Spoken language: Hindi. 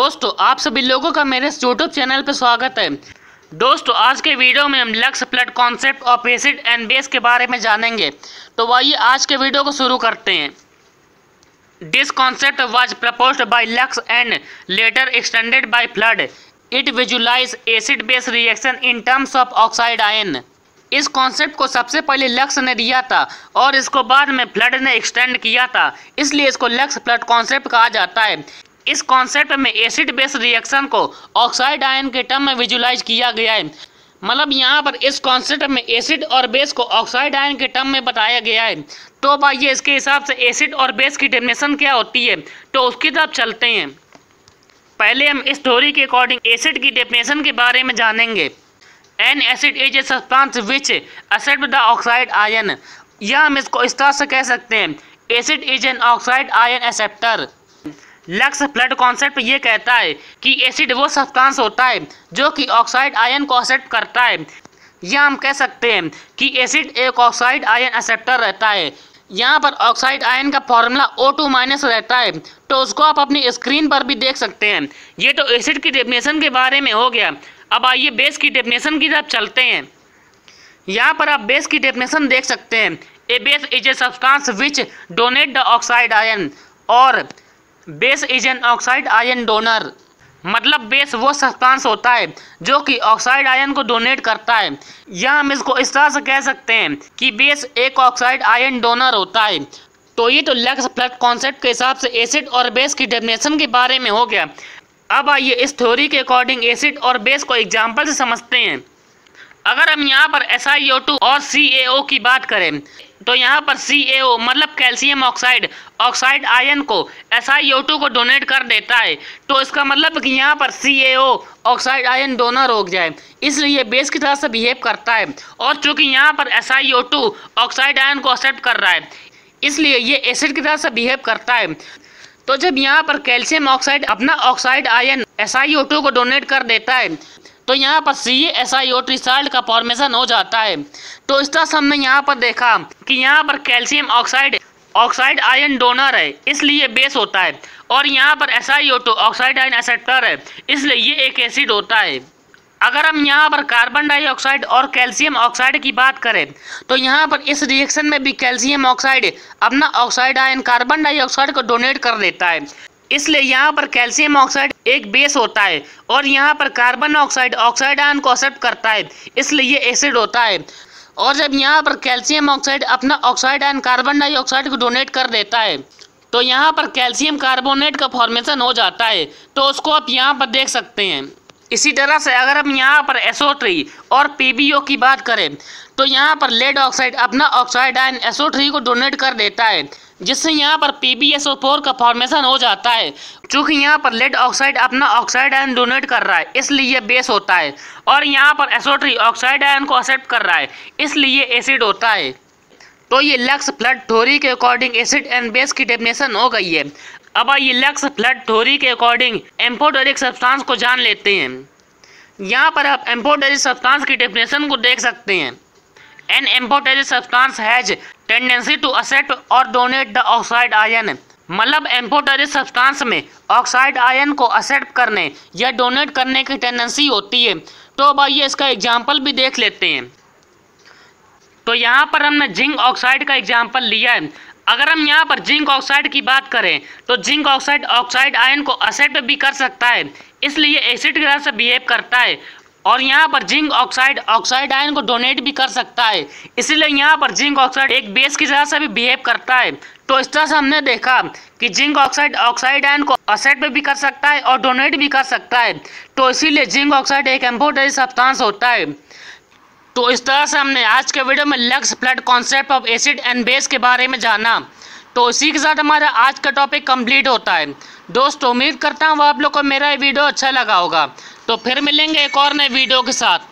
दोस्तों आप सभी लोगों का मेरे यूट्यूब चैनल पर स्वागत है। दोस्तों आज के वीडियो में हम lux Flood concept of acid and base के बारे में जानेंगे। तो आइए आज के वीडियो को शुरू करते हैं। This concept was proposed by Lux and later extended by Flood. It visualize acid base reaction in terms of oxide ion. इस कॉन्सेप्ट को सबसे पहले लक्स ने दिया था और इसको बाद में फ्लड ने एक्सटेंड किया था, इसलिए इसको लक्स फ्लड कॉन्सेप्ट कहा जाता है। इस कॉन्सेप्ट में एसिड बेस रिएक्शन को ऑक्साइड आयन के टर्म में विजुलाइज किया गया है। मतलब यहाँ पर इस कॉन्सेप्ट में एसिड और बेस को ऑक्साइड आयन के टर्म में बताया गया है। तो भाई इसके हिसाब से एसिड और बेस की डेफिनेशन क्या होती है तो उसकी तरफ चलते हैं। पहले हम इस थ्योरी के अकॉर्डिंग एसिड की डेफिनेशन के बारे में जानेंगे। An acid is a substance which accept the oxide ion, या हम इसको इस तरह से कह सकते हैं, acid is an oxide ion acceptor. Lux Flood concept ये कहता है कि एसिड वो सब्सटेंस होता है जो कि ऑक्साइड आयन को एक्सेप्ट करता है, या हम कह सकते हैं कि एसिड एक ऑक्साइड आयन एक्सेप्टर रहता है। यहाँ पर ऑक्साइड आयन का फॉर्मूला O2- रहता है, तो उसको आप अपनी स्क्रीन पर भी देख सकते हैं। ये तो एसिड की डेफिनेशन के बारे में हो गया। अब आइए बेस की डेफिनेशन की तरफ चलते हैं। यहाँ पर आप बेस की डेफिनेशन देख सकते हैं। A base is a substance which donate the oxide ion, और base is an oxide ion donor. मतलब बेस वो सब्सटेंस होता है जो कि ऑक्साइड आयन को डोनेट करता है, या हम इसको इस तरह से कह सकते हैं कि बेस एक ऑक्साइड आयन डोनर होता है। तो ये तो लक्स फ्लड कॉन्सेप्ट के हिसाब से एसिड और बेस की डेफिनेशन के बारे में हो गया। अब आइए इस थ्योरी के अकॉर्डिंग एसिड और बेस को एग्जाम्पल से समझते हैं। अगर हम यहाँ पर SiO2 और CaO की बात करें तो यहाँ पर CaO मतलब कैल्शियम ऑक्साइड ऑक्साइड आयन को SiO2 को डोनेट कर देता है, तो इसका मतलब कि यहाँ पर CaO ऑक्साइड आयन डोनर हो जाए, इसलिए बेस की तरह से बिहेव करता है। और चूंकि यहाँ पर SiO2 ऑक्साइड आयन को एक्सेप्ट कर रहा है, इसलिए ये एसिड की तरह से बिहेव करता है। तो जब यहाँ पर कैल्शियम ऑक्साइड अपना ऑक्साइड आयन SiO2 को डोनेट कर देता है, तो यहाँ पर CaSiO3 साल्ट का फॉर्मेशन हो जाता है। तो इस तरह से हमने यहाँ पर देखा कि यहाँ पर calcium oxide oxide ion donor है, इसलिए बेस होता है, और यहाँ पर SiO2 ऑक्साइड आयन एक्सेप्टर है, इसलिए ये एक एसिड होता है। अगर हम यहाँ पर कार्बन डाइऑक्साइड और कैल्शियम ऑक्साइड की बात करें तो यहाँ पर इस रिएक्शन में भी कैल्शियम ऑक्साइड अपना ऑक्साइड आयन कार्बन डाइऑक्साइड को डोनेट कर देता है, इसलिए यहाँ पर कैल्शियम ऑक्साइड एक बेस होता है, और यहाँ पर कार्बन ऑक्साइड ऑक्साइड आयन को एक्सेप्ट करता है, इसलिए ये एसिड होता है। और जब यहाँ पर कैल्शियम ऑक्साइड अपना ऑक्साइड आयन कार्बन डाइऑक्साइड को डोनेट कर देता है, तो यहाँ पर कैल्शियम कार्बोनेट का फॉर्मेशन हो जाता है, तो उसको आप यहाँ पर देख सकते हैं। इसी तरह से अगर हम यहाँ पर SO3 और PbO की बात करें तो यहाँ पर लेड ऑक्साइड अपना ऑक्साइड आयन SO3 को डोनेट कर देता है, जिससे यहाँ पर PbSO4 का फॉर्मेशन हो जाता है। चूँकि यहाँ पर लेड ऑक्साइड अपना ऑक्साइड आयन डोनेट कर रहा है, इसलिए ये बेस होता है, और यहाँ पर SO3 ऑक्साइड आयन को एक्सेप्ट कर रहा है, इसलिए एसिड होता है। तो ये लक्स फ्लड थ्योरी के अकॉर्डिंग एसिड एंड बेस की डेफिनेशन हो गई है। अब आइए लक्स फ्लड थ्योरी के अकॉर्डिंग एम्फोटेरिक सब्सटेंस को जान लेते हैं। यहाँ पर आप एम्फोटेरिक सब्सटेंस की डेफिनेशन को देख सकते हैं। An amphoteric substance has tendency to accept और डोनेट द ऑक्साइड आयन। मतलब एम्फोटेरिक सब्सटेंस में ऑक्साइड आयन को एक्सेप्ट करने या डोनेट करने की टेंडेंसी होती है। तो अब आइए इसका एग्जाम्पल भी देख लेते हैं। तो यहाँ पर हमने जिंक ऑक्साइड का एग्जाम्पल लिया है। अगर हम यहाँ पर जिंक ऑक्साइड की बात करें तो जिंक ऑक्साइड ऑक्साइड आयन को एक्सेप्ट भी कर सकता है, इसलिए एसिड की तरह से बिहेव करता है, और यहाँ पर जिंक ऑक्साइड ऑक्साइड आयन को डोनेट भी कर सकता है, इसलिए यहाँ पर जिंक ऑक्साइड एक बेस की तरह से भी बिहेव करता है। तो इस तरह से हमने देखा कि जिंक ऑक्साइड ऑक्साइड आयन को एक्सेप्ट भी कर सकता है और डोनेट भी कर सकता है, तो इसीलिए जिंक ऑक्साइड एक एम्फोटेरिक सब्सटेंस होता है। तो इस तरह से हमने आज के वीडियो में lux Flood concept of acid and base के बारे में जाना। तो इसी के साथ हमारा आज का टॉपिक कंप्लीट होता है। दोस्तों उम्मीद करता हूँ आप लोग को मेरा ये वीडियो अच्छा लगा होगा। तो फिर मिलेंगे एक और नए वीडियो के साथ।